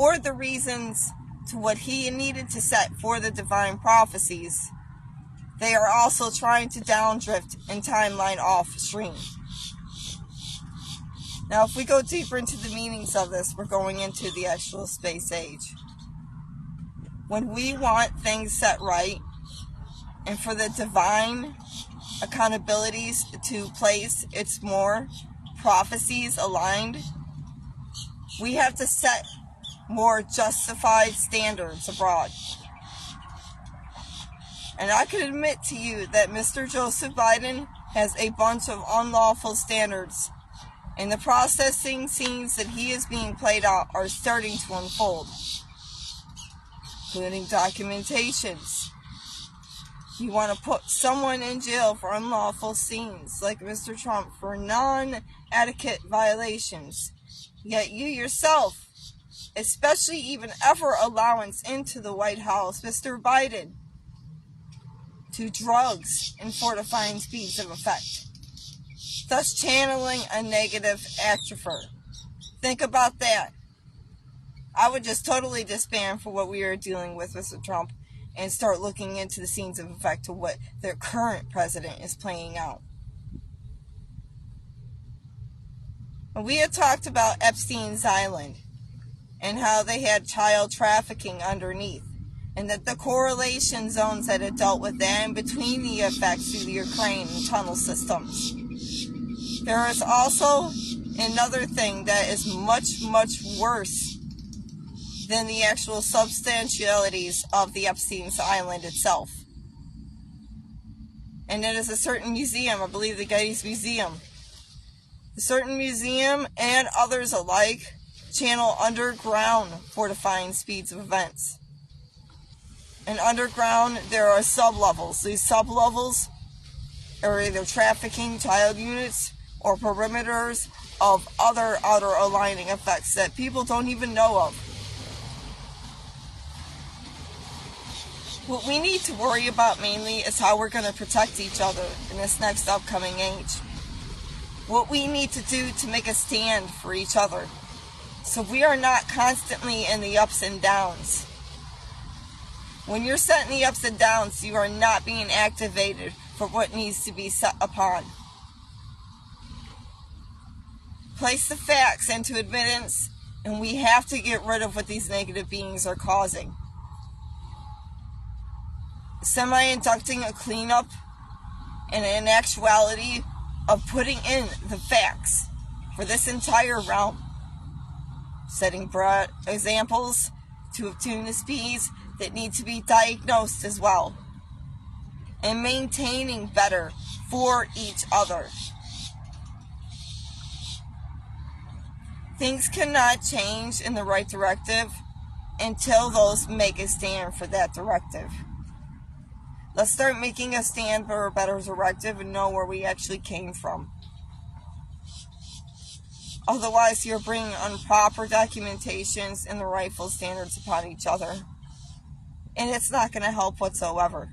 or the reasons to what he needed to set for the divine prophecies, they are also trying to downdrift and timeline off stream. Now, if we go deeper into the meanings of this, we're going into the actual space age. When we want things set right, and for the divine accountabilities to place its more prophecies aligned, we have to set more justified standards abroad. And I can admit to you that Mr. Joseph Biden has a bunch of unlawful standards, and the processing scenes that he is being played out are starting to unfold, including documentations. You want to put someone in jail for unlawful scenes, like Mr. Trump, for non-etiquette violations. Yet you yourself, especially even ever allowance into the White House, Mr. Biden, to drugs and fortifying speeds of effect, thus channeling a negative atropher. Think about that. I would just totally disband for what we are dealing with, Mr. Trump, and start looking into the scenes of effect to what their current president is playing out. We had talked about Epstein's Island and how they had child trafficking underneath, and that the correlation zones that it dealt with that in between the effects through the Ukraine and tunnel systems. There is also another thing that is much, much worse than the actual substantialities of the Epstein's Island itself. And it is a certain museum, I believe the Getty's Museum. A certain museum and others alike channel underground fortifying speeds of events. And underground, there are sub-levels. These sub-levels are either trafficking child units or perimeters of other outer aligning effects that people don't even know of. What we need to worry about mainly is how we're going to protect each other in this next upcoming age. What we need to do to make a stand for each other, so we are not constantly in the ups and downs. When you're set in the ups and downs, you are not being activated for what needs to be set upon. Place the facts into admittance, and we have to get rid of what these negative beings are causing. Semi-inducting a cleanup and an actuality of putting in the facts for this entire realm. Setting broad examples to attune the speeds that need to be diagnosed as well. And maintaining better for each other. Things cannot change in the right directive until those make a stand for that directive. Let's start making a stand for a better directive and know where we actually came from. Otherwise, you're bringing improper documentations and the rightful standards upon each other. And it's not going to help whatsoever.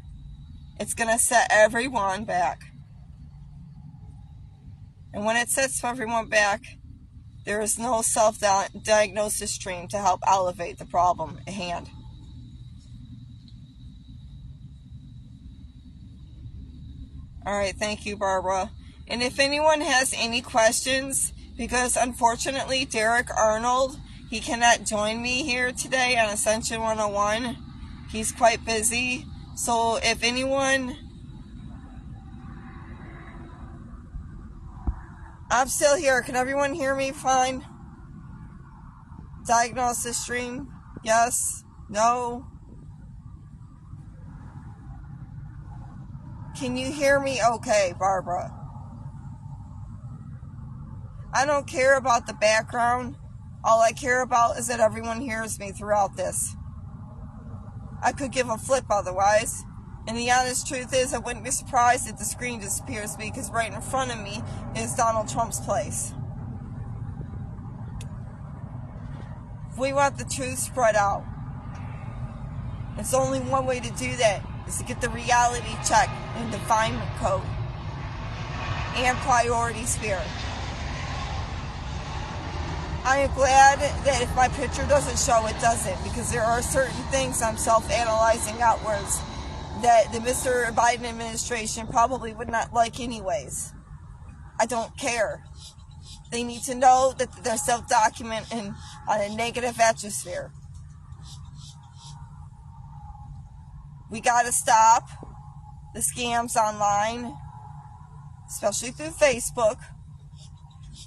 It's going to set everyone back. And when it sets everyone back, there is no self-diagnosis stream to help elevate the problem at hand. Alright, thank you, Barbara. And if anyone has any questions, because unfortunately Derek Arnold, he cannot join me here today on Ascension 101. He's quite busy. So if anyone... I'm still here. Can everyone hear me fine? Diagnosis stream? Yes? No? Can you hear me okay, Barbara? I don't care about the background. All I care about is that everyone hears me throughout this. I could give a flip otherwise. And the honest truth is, I wouldn't be surprised if the screen disappears because right in front of me is Donald Trump's place. If we want the truth spread out, it's only one way to do that, is to get the reality check and definement code and priority sphere. I am glad that if my picture doesn't show, it doesn't, because there are certain things I'm self-analyzing outwards that the Mr. Biden administration probably would not like anyways. I don't care. They need to know that they're self-documenting on a negative atmosphere. We gotta stop the scams online, especially through Facebook.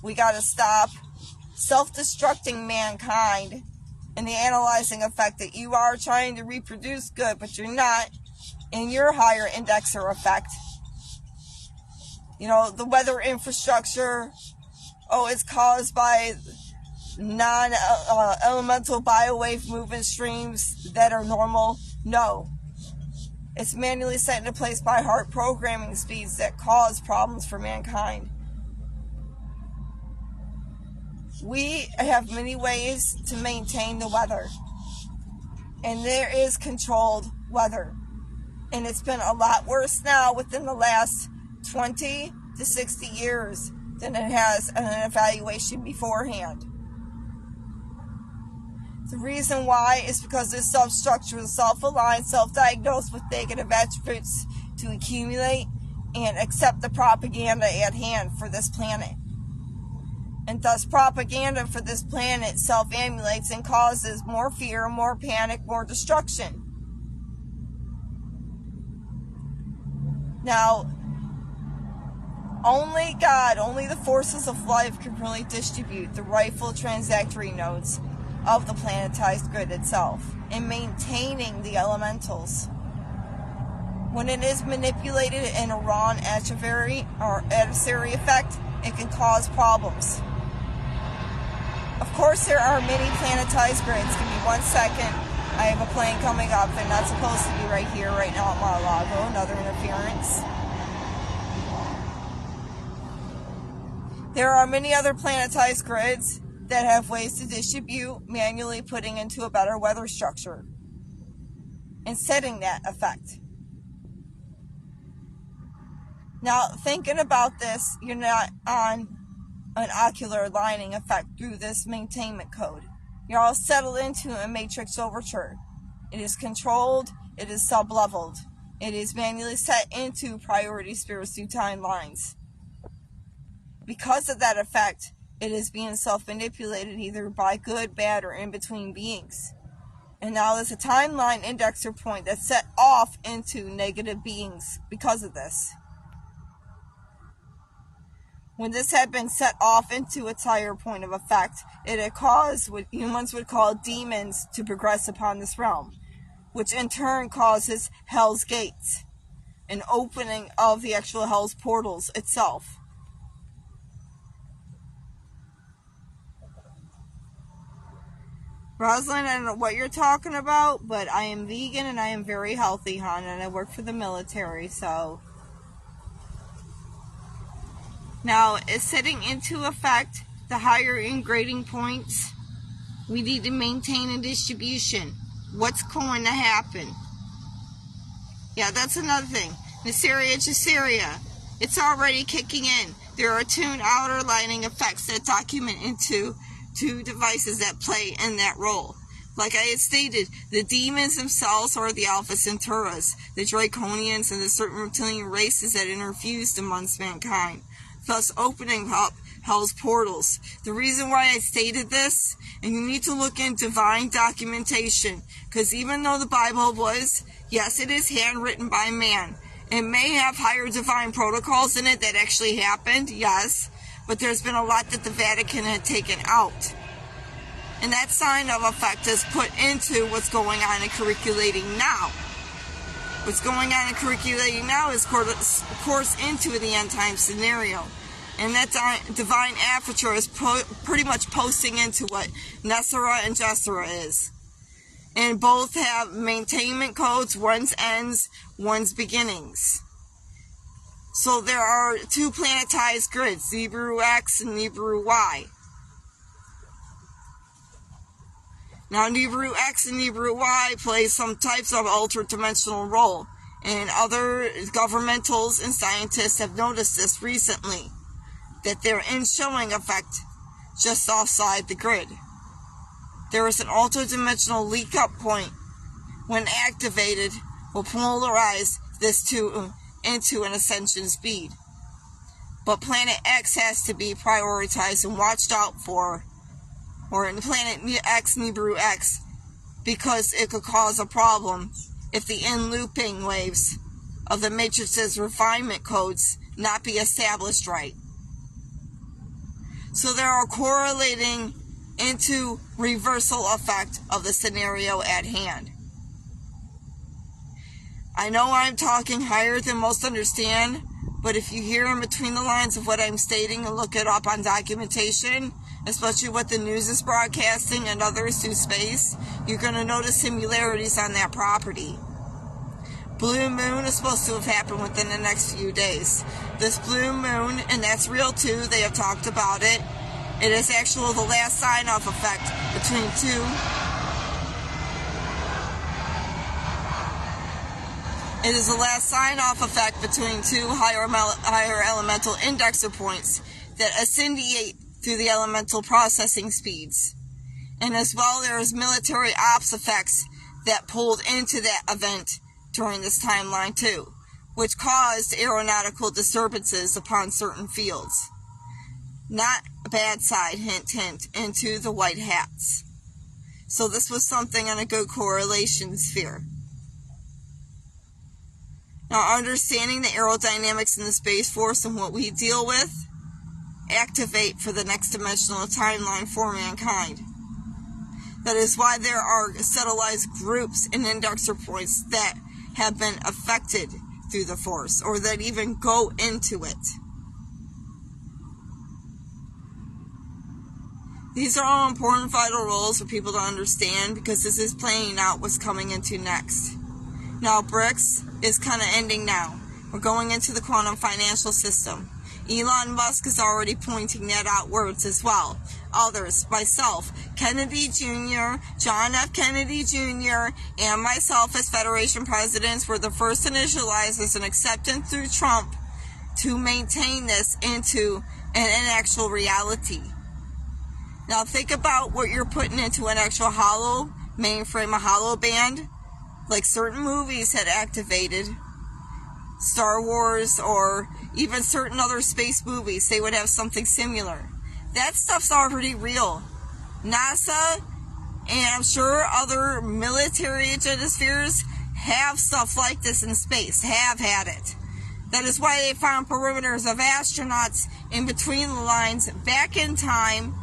We gotta stop self-destructing mankind and the analyzing effect that you are trying to reproduce good, but you're not in your higher indexer effect. You know, the weather infrastructure, it's caused by non-elemental biowave movement streams that are normal. No. It's manually set into place by HAARP programming speeds that cause problems for mankind. We have many ways to maintain the weather. And there is controlled weather. And it's been a lot worse now within the last 20 to 60 years than it has in an evaluation beforehand. The reason why is because this self-structure is self-aligned, self-diagnosed with negative attributes to accumulate and accept the propaganda at hand for this planet. And thus propaganda for this planet self-emulates and causes more fear, more panic, more destruction. Now, only God, only the forces of life can really distribute the rightful transactory nodes of the planetized grid itself in maintaining the elementals. When it is manipulated in a wrong adversary effect, it can cause problems. Of course, there are many planetized grids. Give me 1 second. I have a plane coming up. They're not supposed to be right here, right now at Mar-a-Lago. Another interference. There are many other planetized grids that have ways to distribute, manually putting into a better weather structure and setting that effect. Now, thinking about this, you're not on an ocular lining effect through this maintainment code. You're all settled into a matrix overture. It is controlled, it is sub-leveled. It is manually set into priority spirits through timelines. Because of that effect, it is being self-manipulated either by good, bad, or in-between beings. And now there's a timeline indexer point that's set off into negative beings because of this. When this had been set off into its higher point of effect, it had caused what humans would call demons to progress upon this realm, which in turn causes Hell's Gates, an opening of the actual Hell's portals itself. Rosalind, I don't know what you're talking about, but I am vegan and I am very healthy, hon, and I work for the military, so... Now, it's setting into effect the higher ingrading points. We need to maintain a distribution. What's going to happen? Yeah, that's another thing. Nesaria, it's already kicking in. There are tuned outer lining effects that document into two devices that play in that role. Like I had stated, the demons themselves are the Alpha Centauras, the Draconians, and the certain reptilian races that interfused amongst mankind, thus opening up Hell's portals. The reason why I stated this, and you need to look in divine documentation, because even though the Bible was, yes, it is handwritten by man, it may have higher divine protocols in it that actually happened, yes, but there's been a lot that the Vatican had taken out. And that sign of effect is put into what's going on in curriculating now. What's going on in curriculating now is course into the end time scenario. And that divine aperture is pretty much posting into what Nessera and Gessera is. And both have maintainment codes, one's ends, one's beginnings. So there are two planetized grids, Nibiru X and Nibiru Y. Now, Nibiru X and Nibiru Y play some types of ultra-dimensional role, and other governmentals and scientists have noticed this recently, that their in-showing effect just offside the grid. There is an ultra-dimensional leak-up point. When activated, will polarize this into an ascension speed. But Planet X has to be prioritized and watched out for, or in Planet X, Nibiru X, because it could cause a problem if the in-looping waves of the Matrix's refinement codes not be established right. So there are correlating into reversal effect of the scenario at hand. I know I'm talking higher than most understand, but if you hear in between the lines of what I'm stating and look it up on documentation, especially what the news is broadcasting and others through space, you're going to notice similarities on that property. Blue moon is supposed to have happened within the next few days. This blue moon, and that's real too, they have talked about it. It is actually the last sign-off effect between two. It is the last sign-off effect between two higher elemental indexer points that ascendiate through the elemental processing speeds. And as well, there is military ops effects that pulled into that event during this timeline too, which caused aeronautical disturbances upon certain fields. Not a bad side, hint, hint, into the white hats. So this was something on a good correlation sphere. Now, understanding the aerodynamics in the Space Force and what we deal with, activate for the next dimensional timeline for mankind. That is why there are settlized groups and indexer points that have been affected through the Force, or that even go into it. These are all important vital roles for people to understand, because this is playing out what's coming into next. Now, BRICS is kind of ending now. We're going into the quantum financial system. Elon Musk is already pointing that outwards as well. Others, myself, Kennedy Jr., John F. Kennedy Jr., and myself as Federation presidents were the first initializers and acceptance through Trump to maintain this into an actual reality. Now think about what you're putting into an actual hollow mainframe, a hollow band, like certain movies had activated. Star Wars, or even certain other space movies, they would have something similar. That stuff's already real. NASA, and I'm sure other military agenda spheres, have stuff like this in space, have had it. That is why they found perimeters of astronauts in between the lines, back in time,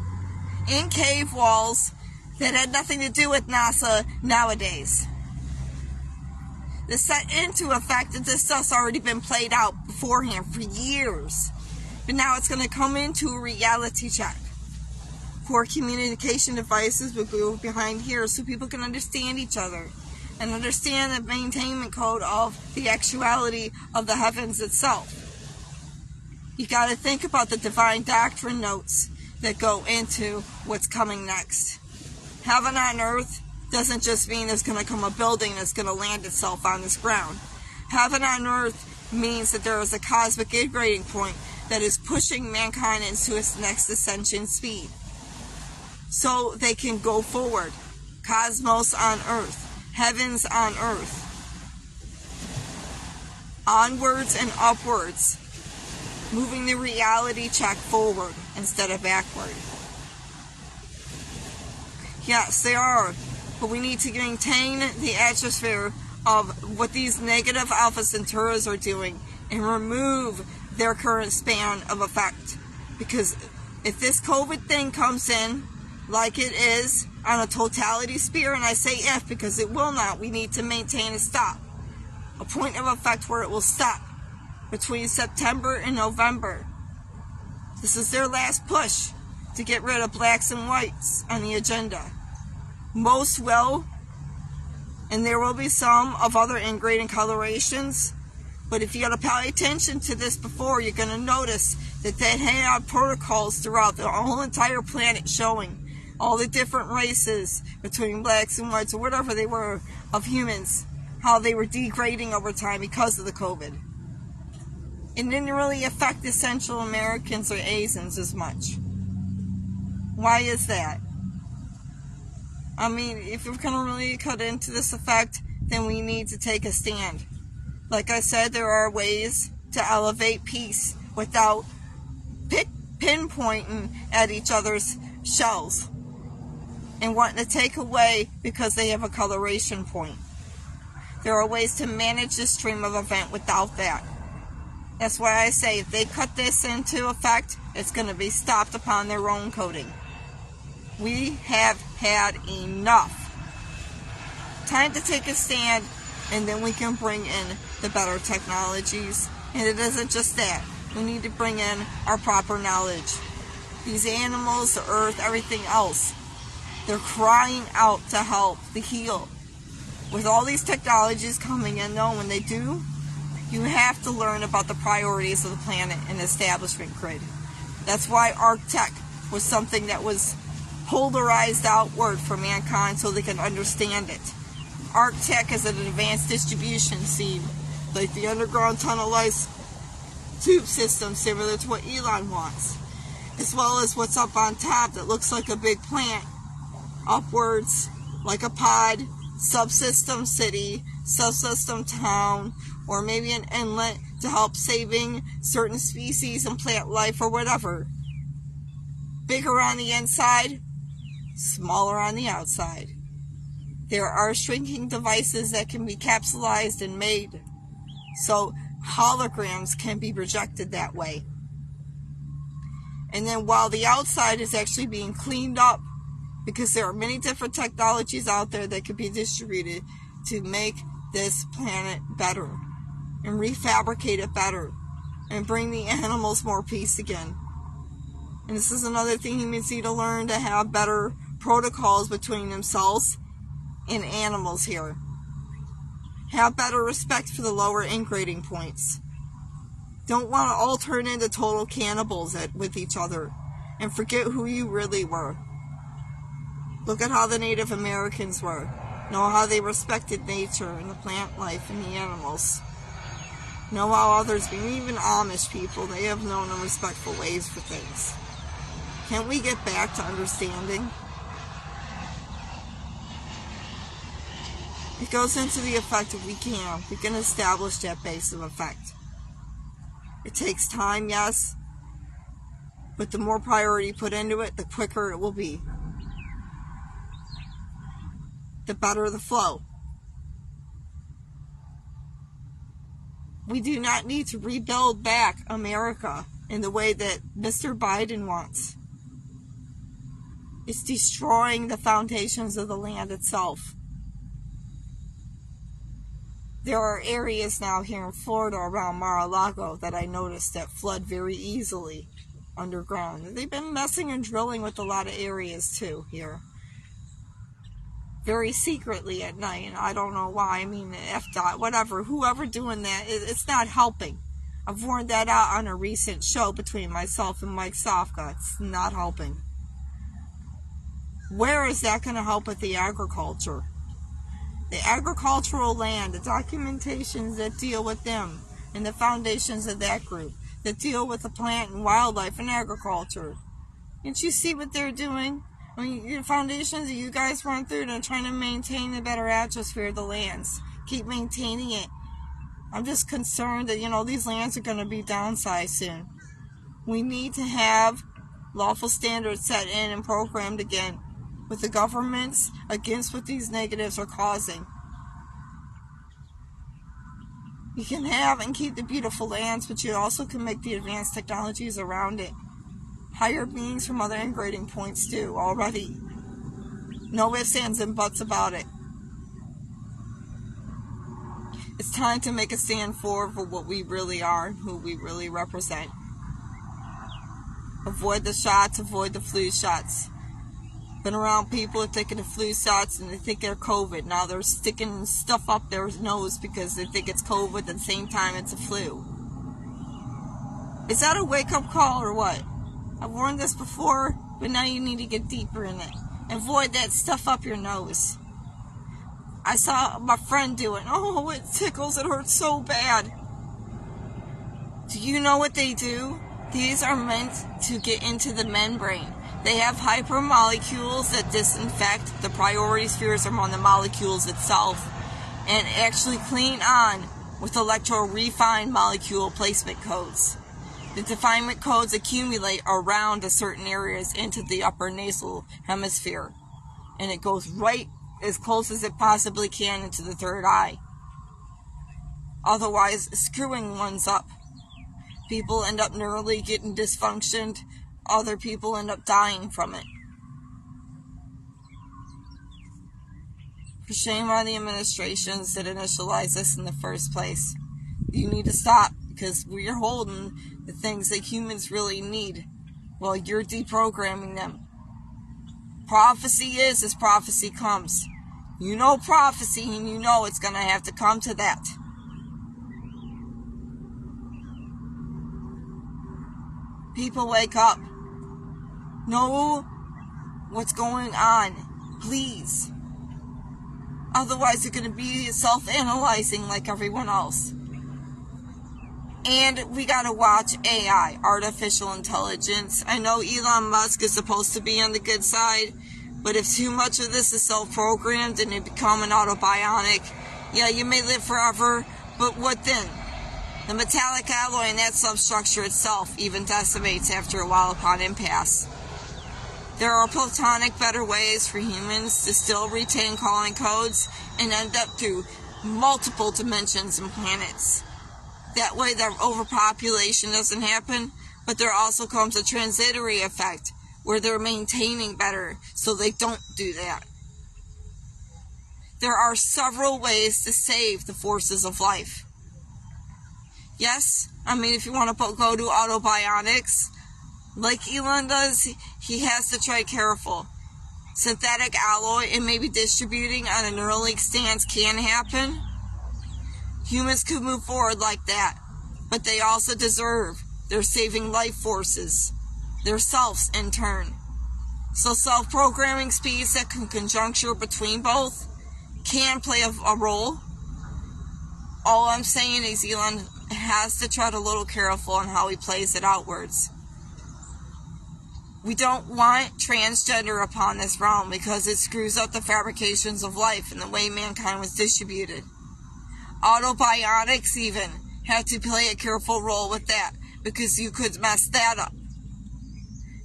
in cave walls, that had nothing to do with NASA nowadays. This set into effect that this stuff's already been played out beforehand for years. But now it's going to come into a reality check. Core communication devices will go behind here so people can understand each other and understand the maintainment code of the actuality of the heavens itself. You got to think about the divine doctrine notes that go into what's coming next. Heaven on earth doesn't just mean there's going to come a building that's going to land itself on this ground. Heaven on earth means that there is a cosmic degrading point that is pushing mankind into its next ascension speed, so they can go forward. Cosmos on earth, heavens on earth, onwards and upwards, moving the reality check forward instead of backward. Yes, they are. But we need to maintain the atmosphere of what these negative Alpha Centauras are doing and remove their current span of effect. Because if this COVID thing comes in like it is on a totality sphere, and I say if because it will not, we need to maintain a stop. A point of effect where it will stop between September and November. This is their last push to get rid of blacks and whites on the agenda. Most will, and there will be some of other ingrained colorations, but if you got to pay attention to this before, you're going to notice that they have protocols throughout the whole entire planet showing all the different races between blacks and whites or whatever they were of humans, how they were degrading over time because of the COVID. It didn't really affect the Central Americans or Asians as much. Why is that? I mean, if we're going to really cut into this effect, then we need to take a stand. Like I said, there are ways to elevate peace without pinpointing at each other's shells and wanting to take away because they have a coloration point. There are ways to manage the stream of event without that. That's why I say if they cut this into effect, it's going to be stopped upon their own coding. We have had enough. Time to take a stand, and then we can bring in the better technologies. And it isn't just that. We need to bring in our proper knowledge. These animals, the earth, everything else, they're crying out to help, to heal. With all these technologies coming in, though, when they do, you have to learn about the priorities of the planet and establishment grid. That's why Arctech was something that was polarized outward for mankind so they can understand it. Arctech is an advanced distribution scheme, like the underground tunnelized tube system similar to what Elon wants, as well as what's up on top that looks like a big plant, upwards, like a pod, subsystem city, subsystem town, or maybe an inlet to help saving certain species and plant life or whatever. Bigger on the inside, smaller on the outside. There are shrinking devices that can be capsulized and made, so holograms can be projected that way. And then while the outside is actually being cleaned up, because there are many different technologies out there that could be distributed to make this planet better and refabricate it better and bring the animals more peace again. And this is another thing humans need to learn, to have better protocols between themselves and animals here. Have better respect for the lower ingrading points. Don't want to all turn into total cannibals with each other and forget who you really were. Look at how the Native Americans were. Know how they respected nature and the plant life and the animals. Know how others, even Amish people, they have known and respectful ways for things. Can't we get back to understanding? It goes into the effect if we can establish that base of effect. It takes time, yes, but the more priority put into it, the quicker it will be. The better the flow. We do not need to rebuild back America in the way that Mr. Biden wants. It's destroying the foundations of the land itself. There are areas now here in Florida around Mar-a-Lago that I noticed that flood very easily underground. They've been messing and drilling with a lot of areas too here. Very secretly at night, and I don't know why. I mean, FDOT, whatever, whoever doing that, it's not helping. I've warned that out on a recent show between myself and Mike Sofka. It's not helping. Where is that going to help with the agriculture? The agricultural land, the documentations that deal with them, and the foundations of that group, that deal with the plant and wildlife and agriculture. Can't you see what they're doing? I mean, the foundations that you guys run through, they're trying to maintain the better atmosphere of the lands. Keep maintaining it. I'm just concerned that, these lands are going to be downsized soon. We need to have lawful standards set in and programmed again with the governments against what these negatives are causing. You can have and keep the beautiful lands, but you also can make the advanced technologies around it. Higher beings from other ingrading points too, already. No ifs, ands, and buts about it. It's time to make a stand for what we really are and who we really represent. Avoid the shots, avoid the flu shots. Been around people who are taking the flu shots and they think they're COVID. Now they're sticking stuff up their nose because they think it's COVID at the same time it's a flu. Is that a wake-up call or what? I've warned this before, but now you need to get deeper in it. Avoid that stuff up your nose. I saw my friend do it. Oh, it tickles. It hurts so bad. Do you know what they do? These are meant to get into the membrane. They have hypermolecules that disinfect the priority spheres among the molecules itself and actually clean on with electro-refined molecule placement codes. The definement codes accumulate around the certain areas into the upper nasal hemisphere, and it goes right as close as it possibly can into the third eye. Otherwise, screwing one's up. People end up neurally getting dysfunctioned. Other people end up dying from it. For shame on the administrations that initialized this in the first place. You need to stop, because we're holding the things that humans really need while you're deprogramming them. Prophecy is as prophecy comes. You know prophecy, and you know it's going to have to come to that. People, wake up. Know what's going on, please. Otherwise, you're going to be self-analyzing like everyone else. And we got to watch AI, artificial intelligence. I know Elon Musk is supposed to be on the good side, but if too much of this is self-programmed and you become an autobionic, yeah, you may live forever, but what then? The metallic alloy in that substructure itself even decimates after a while upon impasse. There are platonic better ways for humans to still retain calling codes and end up through multiple dimensions and planets. That way the overpopulation doesn't happen, but there also comes a transitory effect where they're maintaining better so they don't do that. There are several ways to save the forces of life. Yes, I mean, if you want to go to autobionics, like Elon does, he has to try careful. Synthetic alloy and maybe distributing on a Neuralink stance can happen. Humans could move forward like that, but they also deserve their saving life forces, their selves in turn. So self-programming speeds that can conjuncture between both can play a role. All I'm saying is Elon has to tread a little careful on how he plays it outwards. We don't want transgender upon this realm because it screws up the fabrications of life and the way mankind was distributed. Autobionics even have to play a careful role with that because you could mess that up.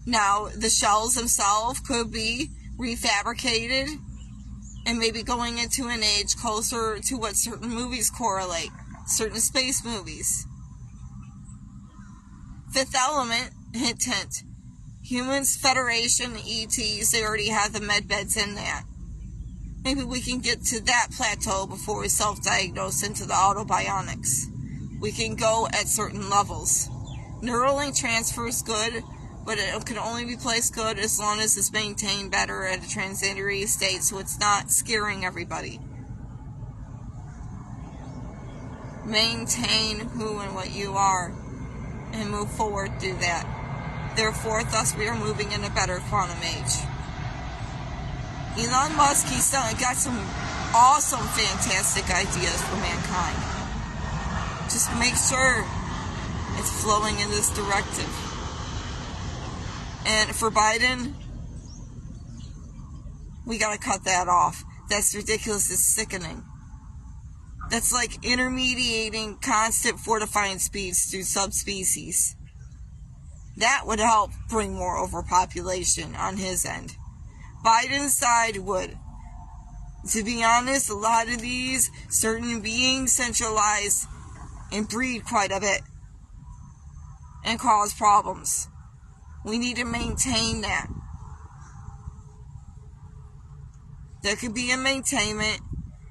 Now, the shells themselves could be refabricated and maybe going into an age closer to what certain movies correlate, certain space movies. Fifth Element, hint hint. Humans, Federation, ETs, they already have the med beds in that. Maybe we can get to that plateau before we self-diagnose into the autobionics. We can go at certain levels. Neuralink transfer is good, but it can only be placed good as long as it's maintained better at a transitory state so it's not scaring everybody. Maintain who and what you are and move forward through that. Therefore, thus we are moving in a better quantum age. Elon Musk, he's got some awesome, fantastic ideas for mankind. Just make sure it's flowing in this directive. And for Biden, we gotta cut that off. That's ridiculous. It's sickening. That's like intermediating constant fortifying speeds through subspecies. That would help bring more overpopulation on his end. Biden's side would. To be honest, a lot of these certain beings centralize and breed quite a bit and cause problems. We need to maintain that. There could be a maintainment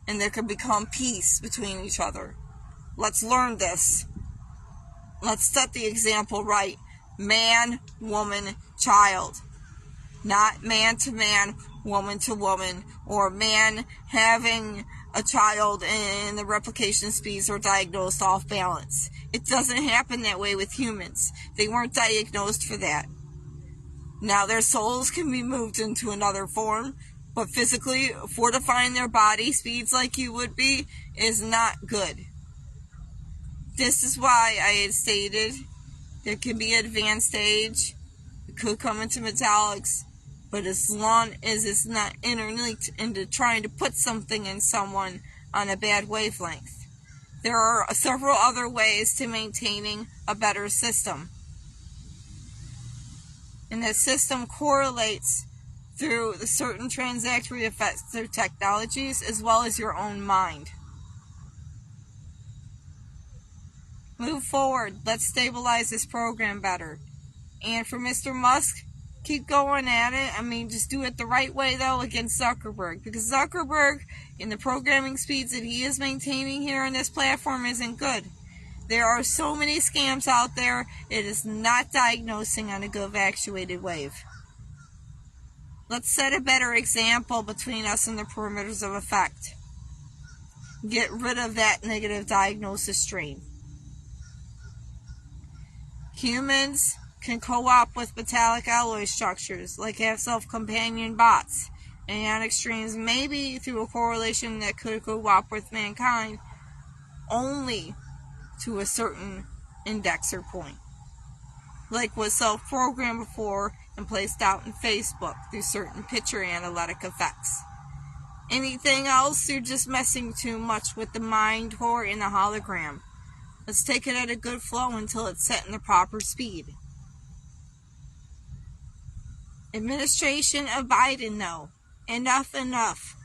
and there could become peace between each other. Let's learn this. Let's set the example right. Man, woman, child. Not man to man, woman to woman, or man having a child and the replication speeds are diagnosed off balance. It doesn't happen that way with humans. They weren't diagnosed for that. Now their souls can be moved into another form, but physically fortifying their body speeds like you would be is not good. This is why I had stated there can be advanced age, could come into metallics, but as long as it's not interlinked into trying to put something in someone on a bad wavelength. There are several other ways to maintaining a better system. And that system correlates through the certain transactory effects through technologies as well as your own mind. Move forward. Let's stabilize this program better. And for Mr. Musk, keep going at it. I mean, just do it the right way, though, against Zuckerberg. Because Zuckerberg, in the programming speeds that he is maintaining here on this platform, isn't good. There are so many scams out there, it is not diagnosing on a good actuated wave. Let's set a better example between us and the perimeters of effect. Get rid of that negative diagnosis strain. Humans can co-op with metallic alloy structures, like have self-companion bots, and ionic streams, maybe through a correlation that could co-op with mankind, only to a certain indexer point. Like was self-programmed before and placed out in Facebook through certain picture analytic effects. Anything else, you're just messing too much with the mind whore and the hologram. Let's take it at a good flow until it's set in the proper speed. Administration of Biden, though. Enough.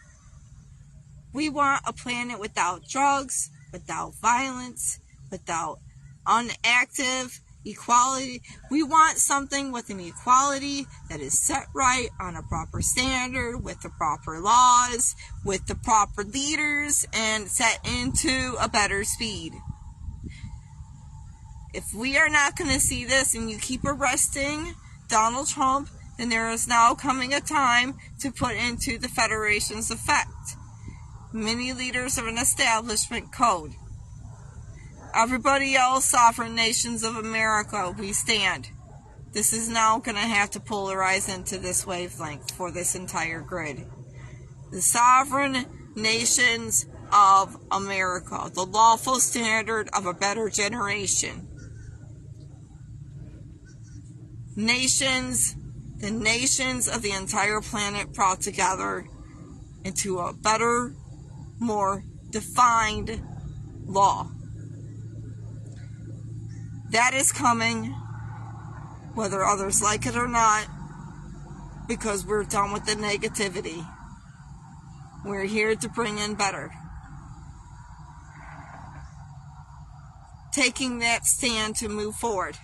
We want a planet without drugs, without violence, without unactive equality. We want something with an equality that is set right on a proper standard, with the proper laws, with the proper leaders, and set into a better speed. If we are not going to see this and you keep arresting Donald Trump, then there is now coming a time to put into the Federation's effect. Many leaders of an establishment code. Everybody else, sovereign nations of America, we stand. This is now going to have to polarize into this wavelength for this entire grid. The sovereign nations of America, the lawful standard of a better generation. The nations of the entire planet brought together into a better, more defined law. That is coming, whether others like it or not, because we're done with the negativity. We're here to bring in better. Taking that stand to move forward.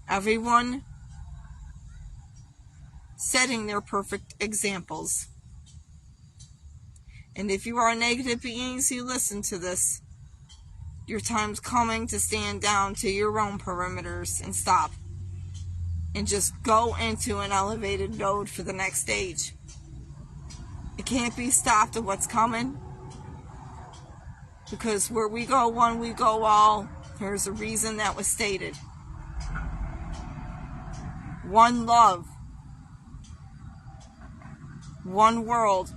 Everyone setting their perfect examples. And if you are negative beings who listen to this, your time's coming to stand down to your own perimeters and stop. And just go into an elevated node for the next stage. It can't be stopped at what's coming. Because where we go one, we go all. There's a reason that was stated. One love. One world.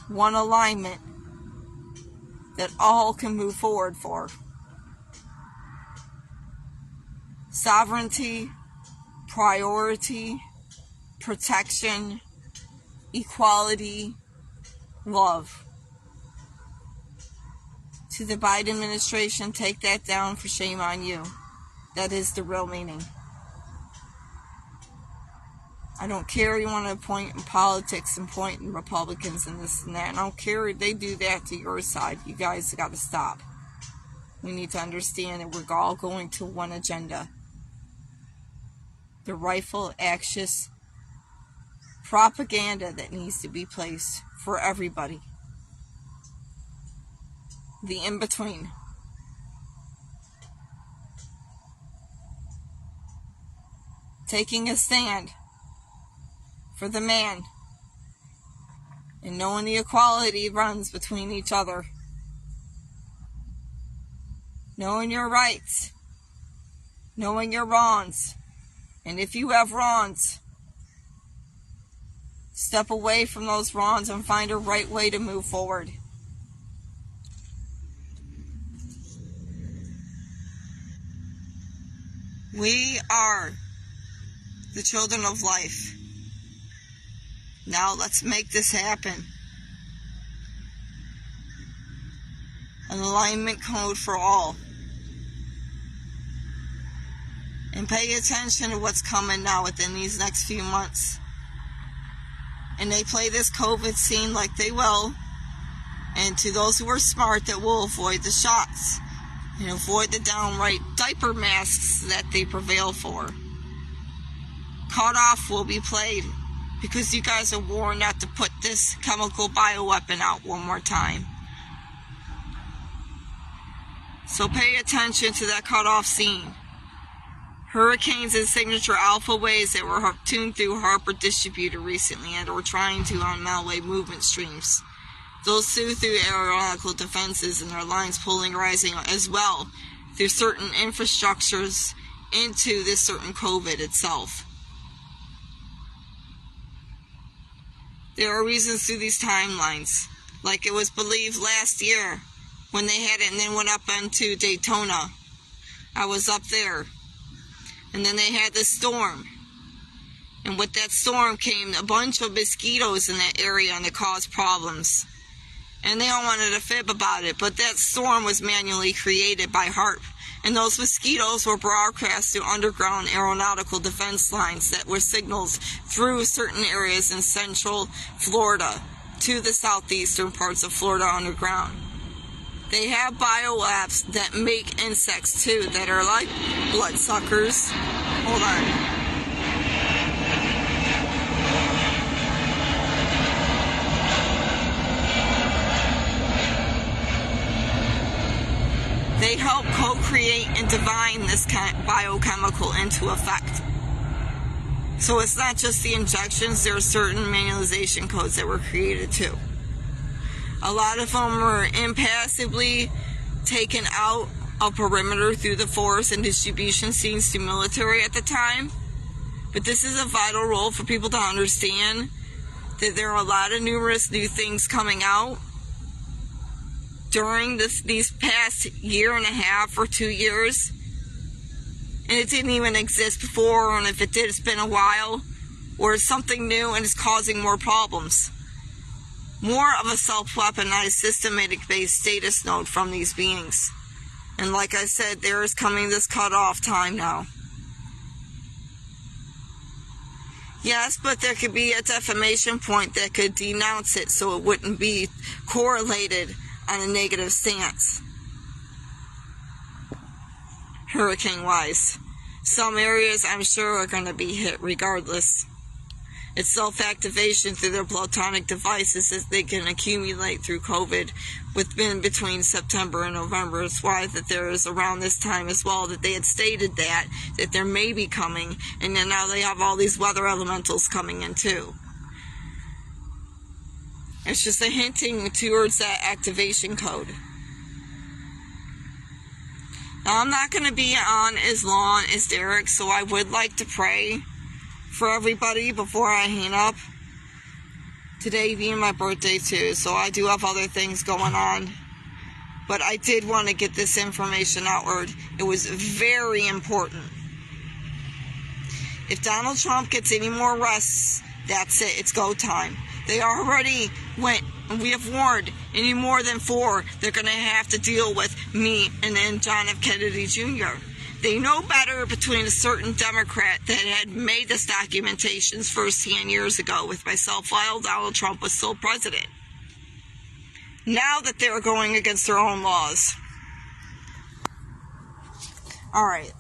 One alignment. That all can move forward for. Sovereignty, priority, protection, equality, love. To the Biden administration, take that down, for shame on you. That is the real meaning. I don't care you want to point in politics and point in Republicans and this and that. I don't care if they do that to your side. You guys got to stop. We need to understand that we're all going to one agenda. The rightful axis propaganda that needs to be placed for everybody. The in-between. Taking a stand for the man, and knowing the equality runs between each other. Knowing your rights, knowing your wrongs, and if you have wrongs, step away from those wrongs and find a right way to move forward. We are the children of life. Now let's make this happen. An alignment code for all. And pay attention to what's coming now within these next few months. And they play this COVID scene like they will. And to those who are smart, that will avoid the shots. And avoid the downright diaper masks that they prevail for. Cut off will be played. Because you guys are warned not to put this chemical bioweapon out one more time. So pay attention to that cutoff scene. Hurricanes and signature alpha waves that were tuned through HAARP were distributed recently and were trying to on Malway movement streams. Those through aeronautical defenses and their lines pulling rising as well through certain infrastructures into this certain COVID itself. There are reasons through these timelines. Like it was believed last year when they had it and then went up into Daytona. I was up there. And then they had this storm. And with that storm came a bunch of mosquitoes in that area and it caused problems. And they all wanted to fib about it. But that storm was manually created by HAARP. And those mosquitoes were broadcast through underground aeronautical defense lines that were signals through certain areas in central Florida to the southeastern parts of Florida underground. They have biolabs that make insects too that are like bloodsuckers. Hold on. They help co-create and divine this biochemical into effect. So it's not just the injections, there are certain manualization codes that were created too. A lot of them were impassively taken out of perimeter through the force and distribution scenes to military at the time. But this is a vital role for people to understand that there are a lot of numerous new things coming out during these past year and a half or 2 years. And it didn't even exist before, and if it did, it's been a while, or it's something new and it's causing more problems. More of a self-weaponized, systematic-based status node from these beings. And like I said, there is coming this cut-off time now. Yes, but there could be a defamation point that could denounce it so it wouldn't be correlated on a negative stance. Hurricane-wise. Some areas, I'm sure, are going to be hit regardless. It's self-activation through their plutonic devices that they can accumulate through COVID within between September and November. It's why that there is around this time as well that they had stated that there may be coming, and then now they have all these weather elementals coming in too. It's just a hinting towards that activation code. Now, I'm not going to be on as long as Derek, so I would like to pray for everybody before I hang up. Today being my birthday too, so I do have other things going on. But I did want to get this information outward. It was very important. If Donald Trump gets any more arrests, that's it. It's go time. They already went, and we have warned, any more than 4, they're going to have to deal with me and then John F. Kennedy Jr. They know better between a certain Democrat that had made this documentations firsthand years ago with myself while Donald Trump was still president. Now that they're going against their own laws. Alright,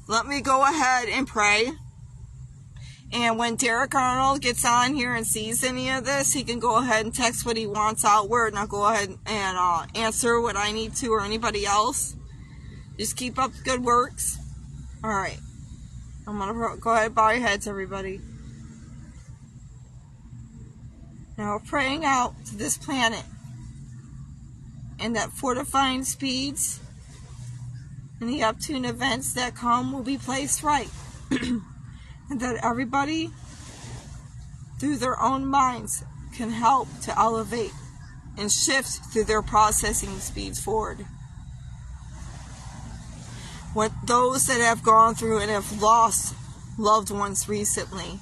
let me go ahead and pray. And when Derek Arnold gets on here and sees any of this, he can go ahead and text what he wants outward, and I'll go ahead and answer what I need to or anybody else. Just keep up the good works. Alright. I'm going to go ahead and bow your heads, everybody. Now we're praying out to this planet. And that fortifying speeds and the opportune events that come will be placed right. And that everybody, through their own minds, can help to elevate and shift through their processing speeds forward. What those that have gone through and have lost loved ones recently,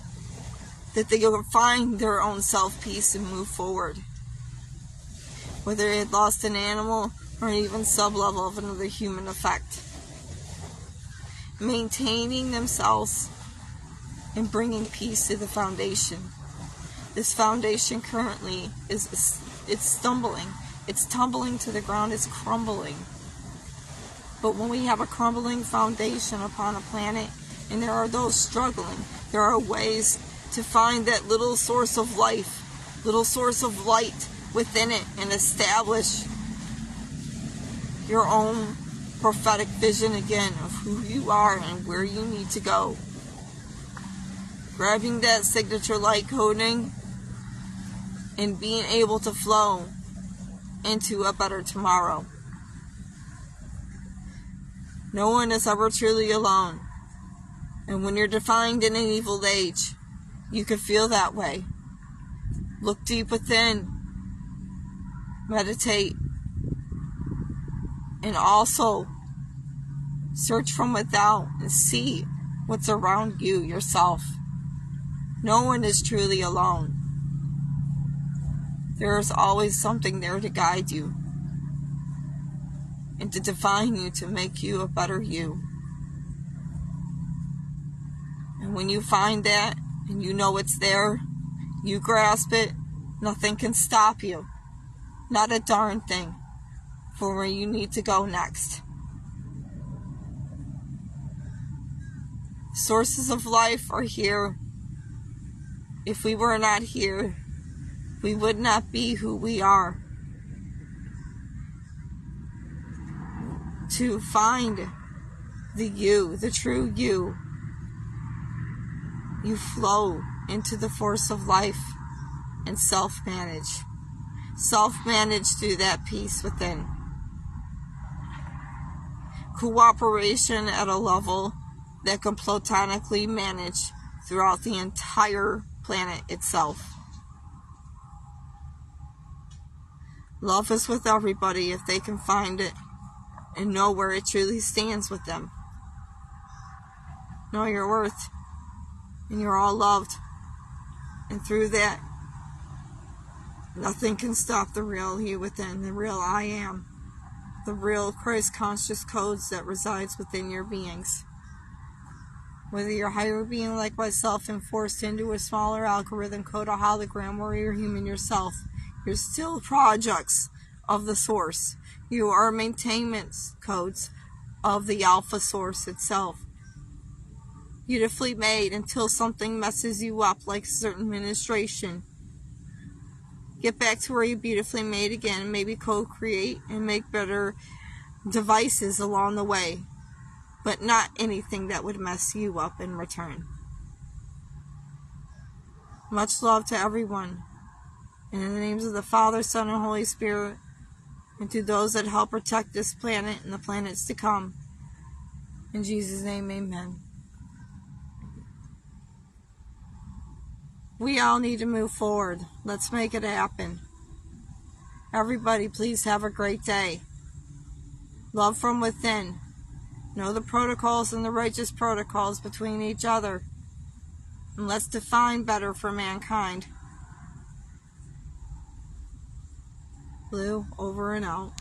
that they will find their own self-peace and move forward. Whether they had lost an animal or even sub-level of another human effect. Maintaining themselves and bringing peace to the foundation. This foundation currently it's stumbling. It's tumbling to the ground. It's crumbling. But when we have a crumbling foundation upon a planet, and there are those struggling, there are ways to find that little source of life, little source of light within it, and establish your own prophetic vision again of who you are and where you need to go. Grabbing that signature light coding and being able to flow into a better tomorrow. No one is ever truly alone. And when you're defined in an evil age, you can feel that way. Look deep within. Meditate. And also search from without and see what's around you yourself. No one is truly alone. There is always something there to guide you and to define you, to make you a better you. And when you find that and you know it's there, you grasp it, nothing can stop you. Not a darn thing for where you need to go next. Sources of life are here. If we were not here, we would not be who we are. To find the you, the true you, you flow into the force of life and self-manage. Self-manage through that peace within. Cooperation at a level that can platonically manage throughout the entire planet itself. Love is with everybody if they can find it and know where it truly stands with them. Know your worth, and you're all loved. And through that, nothing can stop the real you within, the real I am, the real Christ conscious codes that resides within your beings. Whether you're higher being like myself and forced into a smaller algorithm code, a hologram, or you're human yourself, you're still projects of the source. You are maintenance codes of the alpha source itself. Beautifully made until something messes you up, like certain administration. Get back to where you're beautifully made again, and maybe co-create and make better devices along the way. But not anything that would mess you up in return. Much love to everyone. And in the names of the Father, Son, and Holy Spirit, and to those that help protect this planet and the planets to come. In Jesus' name, amen. We all need to move forward. Let's make it happen. Everybody, please have a great day. Love from within. Know the protocols and the righteous protocols between each other. And let's define better for mankind. Blue, over and out.